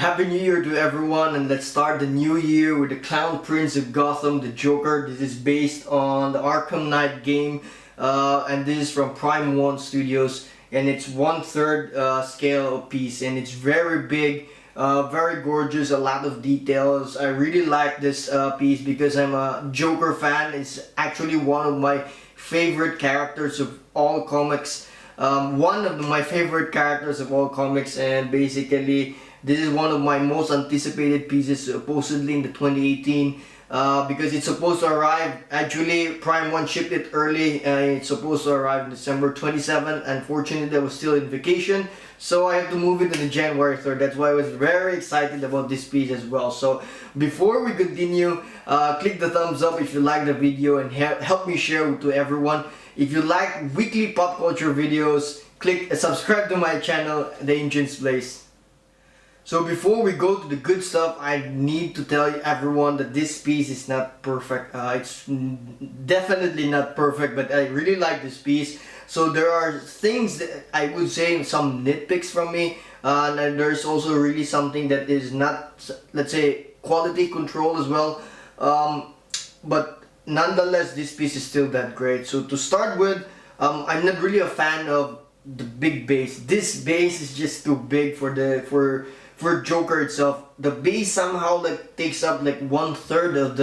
Happy New Year to everyone, and let's start the new year with the Clown Prince of Gotham, the Joker. This is based on the Arkham Knight game, and this is from Prime 1 Studios, and it's 1/3 scale of piece, and it's very big, very gorgeous, a lot of details. I really like this piece because I'm a Joker fan. It's actually one of my favorite characters of all comics. One of my favorite characters of all comics, and basically this is one of my most anticipated pieces supposedly in the 2018 because it's supposed to arrive. Actually, Prime 1 shipped it early. It's supposed to arrive in December 27. Unfortunately, I was still in vacation, so I have to move it to the January 3rd. That's why I was very excited about this piece as well. So before we continue, click the thumbs up if you like the video and help me share to everyone. If you like weekly pop culture videos, click subscribe to my channel, The NCHANZPLACE. So before we go to the good stuff, I need to tell everyone that this piece is not perfect. It's definitely not perfect, but I really like this piece. So there are things that I would say some nitpicks from me, and there's also really something that is not, let's say, quality control as well. But nonetheless, this piece is still that great. So to start with, I'm not really a fan of the big base. This base is just too big for Joker itself. The base somehow like takes up like 1/3 of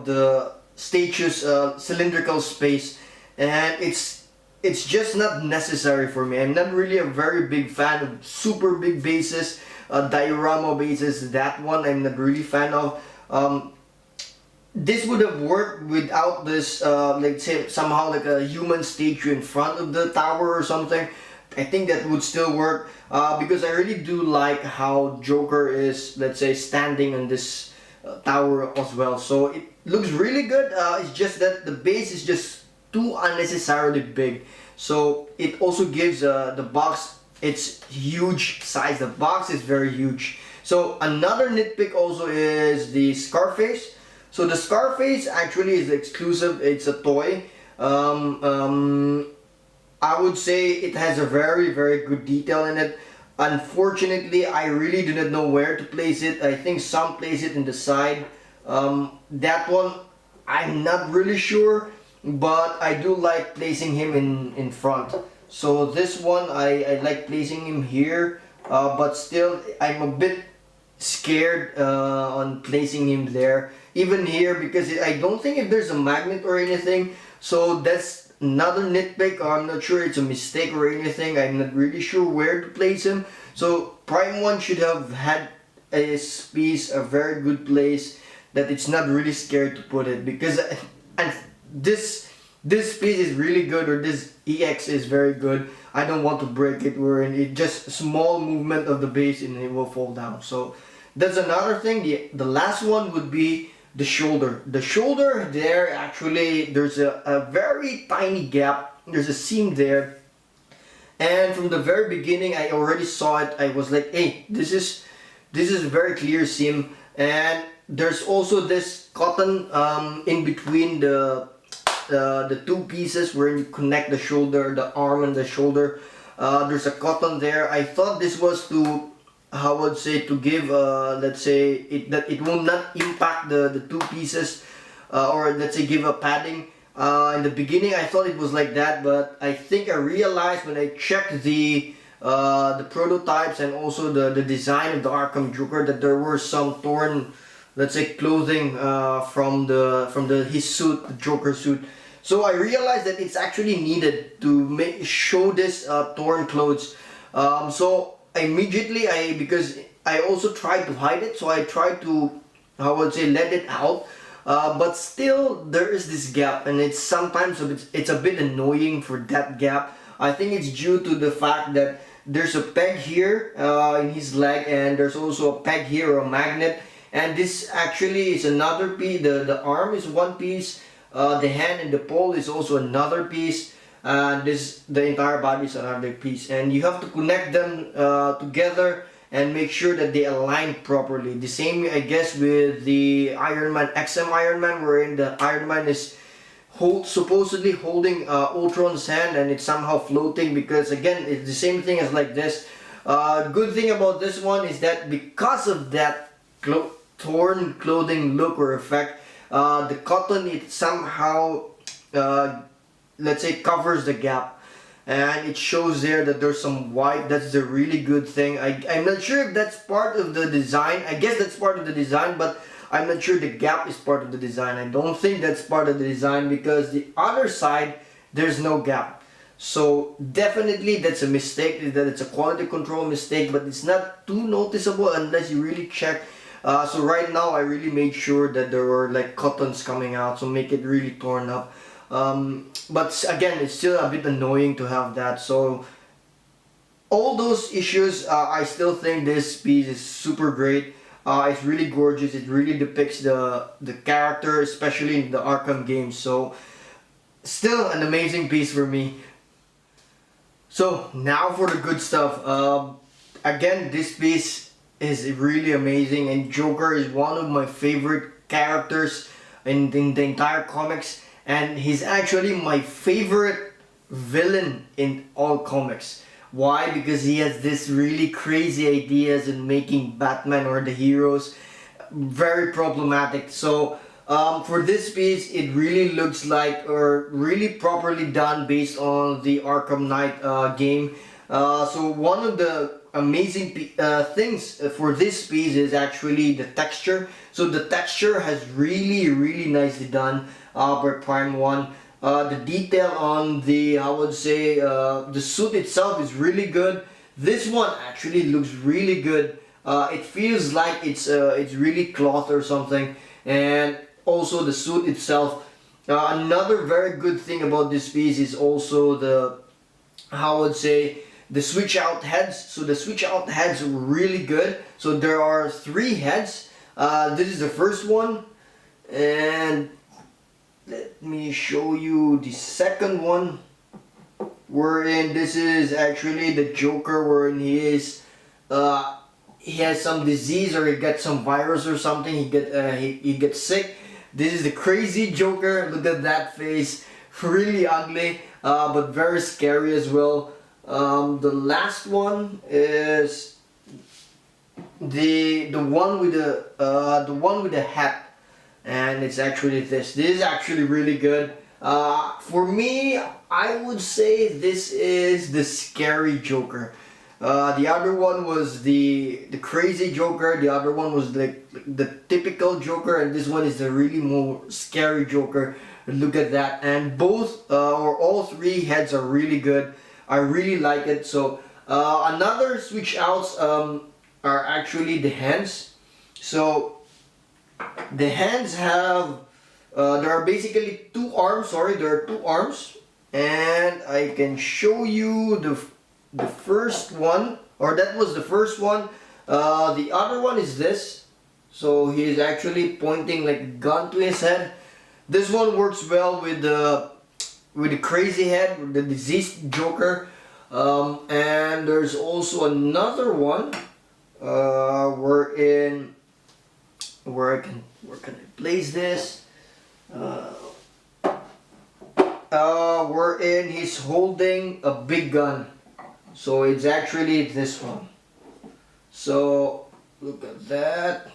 the statue's cylindrical space, and it's just not necessary for me. I'm not really a very big fan of super big bases, diorama bases. That one I'm not really fan of. This would have worked without this, like say somehow like a human statue in front of the tower or something. I think that would still work because I really do like how Joker is, let's say, standing on this tower as well. So it looks really good. It's just that the base is just too unnecessarily big. So it also gives the box its huge size. The box is very huge. So another nitpick also is the Scarface. So the Scarface actually is exclusive. It's a toy. I would say it has a very good detail in it. Unfortunately, I really do not know where to place it. I think some place it in the side. That one, I'm not really sure, but I do like placing him in front. So this one, I like placing him here, but still I'm a bit scared on placing him there. Even here, because I don't think if there's a magnet or anything. So that's another nitpick. I'm not sure it's a mistake or anything. I'm not really sure where to place him. So Prime 1 should have had this piece a very good place that it's not really scared to put it, because and this piece is really good, or this EX is very good. I don't want to break it, wherein it just a small movement of the base and it will fall down. So that's another thing. The last one would be the shoulder. The shoulder there, actually there's a very tiny gap. There's a seam there, and from the very beginning I already saw it. I was like, hey, this is a very clear seam. And there's also this cotton in between the two pieces where you connect the shoulder, the arm and the shoulder. There's a cotton there. I thought this was to, I would say, to give let's say that it will not impact the two pieces, or let's say give a padding. In the beginning I thought it was like that, but I think I realized when I checked the prototypes and also the design of the Arkham Joker that there were some torn, let's say, clothing from his suit, the Joker suit. So I realized that it's actually needed to show this torn clothes. So immediately because I also tried to hide it, so I tried to, I would say, let it out, but still there is this gap, and it's sometimes it's a bit annoying for that gap. I think it's due to the fact that there's a peg here in his leg, and there's also a peg here, or a magnet, and this actually is another piece. The arm is one piece, the hand and the pole is also another piece. The entire body is another piece, and you have to connect them together and make sure that they align properly. The same, I guess, with the Iron Man, XM Iron Man, wherein the Iron Man is supposedly holding Ultron's hand and it's somehow floating, because again it's the same thing as like this. Good thing about this one is that because of that torn clothing look or effect, the cotton, it somehow, let's say, covers the gap. And it shows there that there's some white. That's the really good thing. I'm not sure if that's part of the design. I guess that's part of the design, but I'm not sure the gap is part of the design. I don't think that's part of the design because the other side, there's no gap. So definitely that's a mistake, that it's a quality control mistake, but it's not too noticeable unless you really check. So right now I really made sure that there were like cottons coming out, so make it really torn up. But again, it's still a bit annoying to have that. So all those issues, I still think this piece is super great. It's really gorgeous. It really depicts the character, especially in the Arkham games. So still an amazing piece for me. So now for the good stuff. Again, this piece is really amazing, and Joker is one of my favorite characters in the entire comics. And he's actually my favorite villain in all comics. Why? Because he has this really crazy ideas in making Batman or the heroes very problematic. So for this piece, it really looks like, or really properly done based on the Arkham Knight game. So one of the amazing things for this piece is actually the texture. So the texture has really nicely done by Prime 1. The detail on the, I would say, the suit itself is really good. This one actually looks really good. It feels like it's really cloth or something. And also the suit itself. Another very good thing about this piece is also the, how I would say, the switch out heads. So the switch out heads are really good. So there are 3 heads. This is the first one, and let me show you the second one, wherein this is actually the Joker, wherein he has some disease, or he gets some virus or something. He gets sick. This is the crazy Joker. Look at that face, really ugly, but very scary as well. The last one is the one with the hat, and it's actually this. This is actually really good. For me, I would say this is the scary Joker. The other one was the crazy Joker. The other one was the typical Joker, and this one is the really more scary Joker. Look at that, and both or all 3 heads are really good. I really like it. So another switch outs are actually the hands. So the hands have there are basically 2 arms. Sorry, there are 2 arms, and I can show you the first one, or that was the first one. The other one is this. So he is actually pointing like a gun to his head. This one works well with the crazy head, with the diseased Joker. And there's also another one where can I place this? Wherein he's holding a big gun. So it's actually this one. So look at that,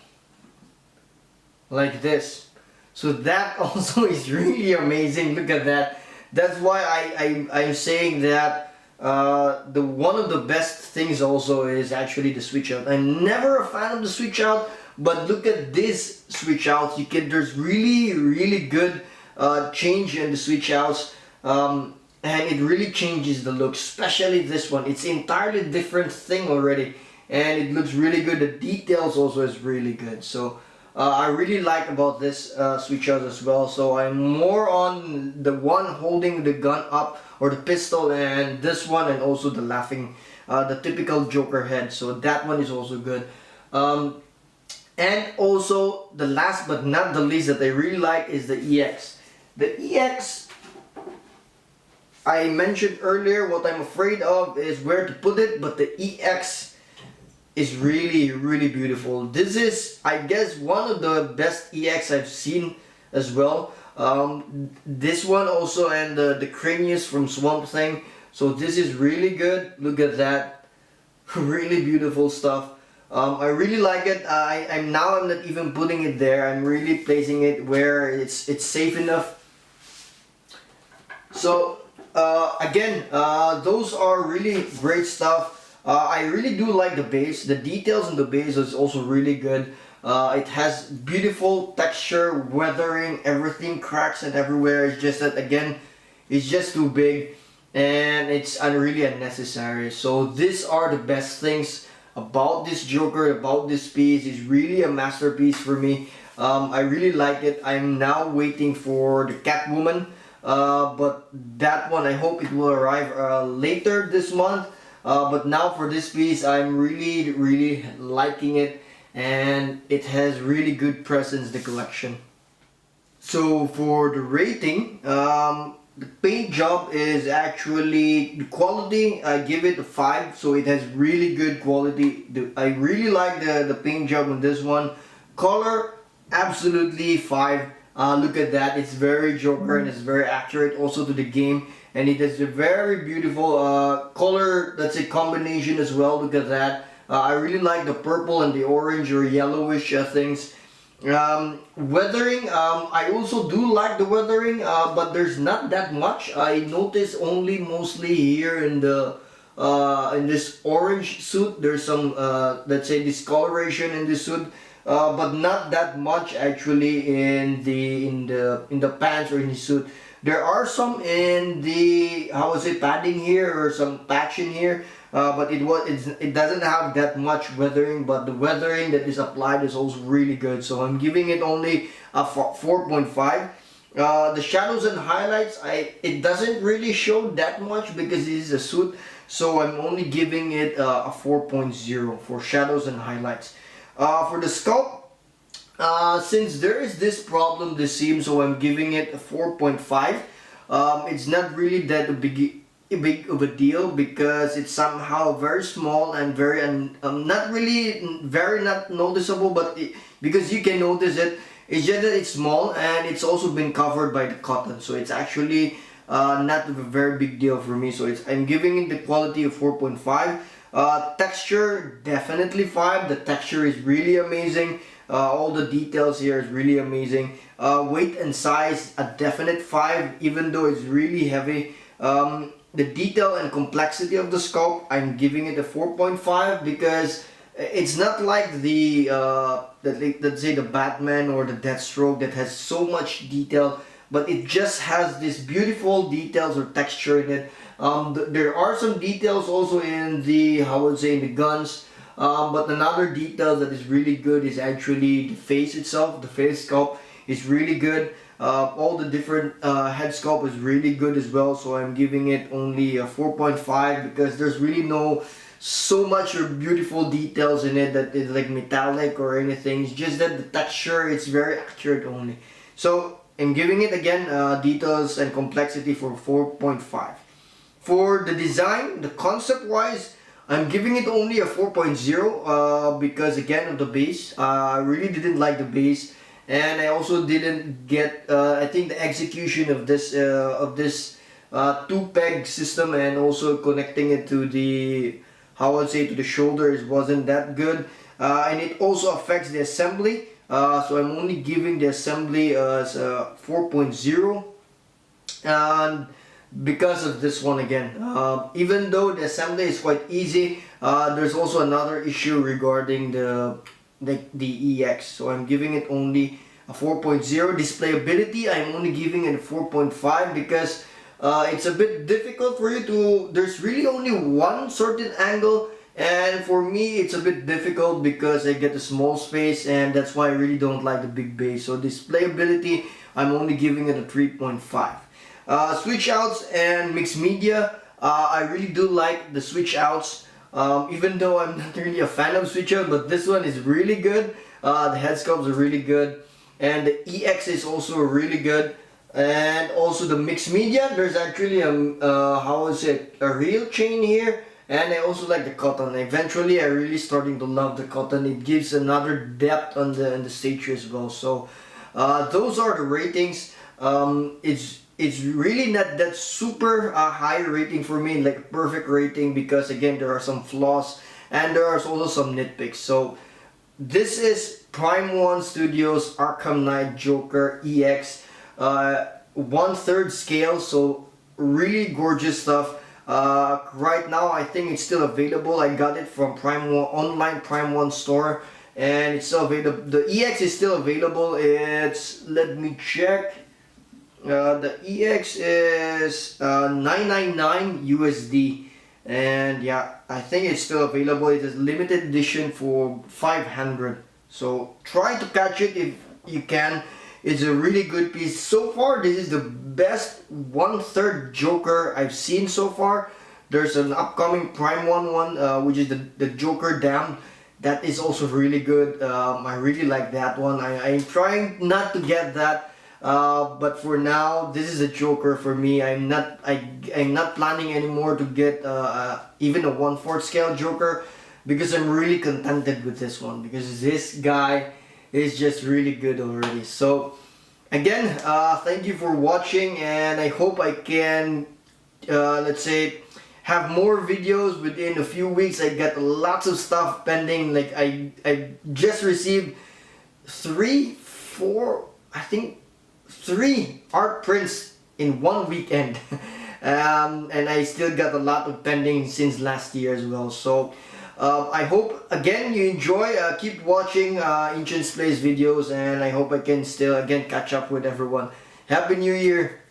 like this. So that also is really amazing. Look at that. That's why I'm saying that the one of the best things also is actually the switch out. I'm never a fan of the switch out, but look at this switch out. There's really good change in the switch outs, and it really changes the look, especially this one. It's entirely different thing already, and it looks really good. The details also is really good. So I really like about this switch out as well. So I'm more on the one holding the gun up, or the pistol, and this one, and also the laughing, the typical Joker head. So that one is also good. And also the last but not the least that I really like is the EX. The EX, I mentioned earlier, what I'm afraid of is where to put it, but the EX is really beautiful. This is, I guess, one of the best EX I've seen as well. This one also, and the Cranius from Swamp Thing. So this is really good. Look at that. Really beautiful stuff. I really like it. I'm not even putting it there. I'm really placing it where it's safe enough. So again, those are really great stuff. I really do like the base. The details in the base is also really good. It has beautiful texture, weathering, everything cracks and everywhere. It's just that again, it's just too big and it's really unnecessary. So these are the best things about this Joker, about this piece. It's really a masterpiece for me. I really like it. I'm now waiting for the Catwoman. But that one, I hope it will arrive later this month. But now for this piece, I'm really liking it, and it has really good presence, the collection. So for the rating, the paint job is actually the quality. I give it a 5, so it has really good quality. I really like the paint job on this one. Color, absolutely 5. Look at that, it's very Joker and it's very accurate also to the game, and it has a very beautiful color, that's a combination as well. Look at that. I really like the purple and the orange or yellowish things. Weathering, I also do like the weathering, but there's not that much. I notice only mostly here in the in this orange suit. There's some let's say discoloration in this suit. But not that much actually in the pants or in the suit. There are some in the, how was it, padding here or some patch in here, but it doesn't have that much weathering. But the weathering that is applied is also really good. So I'm giving it only a 4.5. The shadows and highlights, it doesn't really show that much because this is a suit. So I'm only giving it a 4.0 for shadows and highlights. For the sculpt, since there is this problem, this seam, so I'm giving it a 4.5. It's not really that big of a deal because it's somehow very small and very not really very not noticeable, but because you can notice it. It's just that it's small and it's also been covered by the cotton, so it's actually not a very big deal for me. So I'm giving it the quality of 4.5. Texture, definitely 5. The texture is really amazing. All the details here is really amazing. Weight and size, a definite 5, even though it's really heavy. The detail and complexity of the sculpt, I'm giving it a 4.5 because it's not like let's say the Batman or the Deathstroke that has so much detail, but it just has this beautiful details or texture in it. There are some details also in the, how would say, in the guns, but another detail that is really good is actually the face itself. The face sculpt is really good. All the different head sculpt is really good as well, so I'm giving it only a 4.5 because there's really no so much or beautiful details in it that is like metallic or anything. It's just that the texture, it's very accurate only. So I'm giving it again details and complexity for 4.5. For the design, the concept wise, I'm giving it only a 4.0 because again of the base. I really didn't like the base, and I also didn't get I think the execution of this 2-peg system and also connecting it to the, how I would say, to the shoulders wasn't that good, and it also affects the assembly. So I'm only giving the assembly as 4.0, and because of this one again, even though the assembly is quite easy, there's also another issue regarding the EX, so I'm giving it only a 4.0. Displayability, I'm only giving it a 4.5 because it's a bit difficult for you to, there's really only one certain angle, and for me it's a bit difficult because I get a small space, and that's why I really don't like the big base. So displayability, I'm only giving it a 3.5. Switch outs and mixed media, I really do like the switch outs, even though I'm not really a fan of switch out, but this one is really good. The head sculpts are really good, and the EX is also really good. And also the mixed media, there's actually how is it, a real chain here, and I also like the cotton. Eventually I really starting to love the cotton. It gives another depth on the statue as well. So those are the ratings. It's really not that super high rating for me, like perfect rating, because again there are some flaws and there are also some nitpicks. So this is Prime 1 Studios Arkham Knight Joker EX, 1/3 scale, so really gorgeous stuff. Right now I think it's still available. I got it from Prime 1 online Prime 1 store, and it's still available. The EX is still available. It's, let me check. The EX is $999 USD, and yeah, I think it's still available. It is limited edition for 500. So try to catch it if you can. It's a really good piece. So far, this is the best 1/3 Joker I've seen so far. There's an upcoming Prime 1 one, which is the Joker Damned. That is also really good. I really like that one. I'm trying not to get that, but for now, this is a Joker for me. I'm not planning anymore to get even a 1/4 scale Joker, because I'm really contented with this one, because this guy is just really good already. So again, thank you for watching, and I hope I can let's say have more videos within a few weeks. I got lots of stuff pending. Like I just received 3 art prints in one weekend. And I still got a lot of pending since last year as well. So I hope again you enjoy. Keep watching NCHANZPLACE videos, and I hope I can still again catch up with everyone. Happy New Year!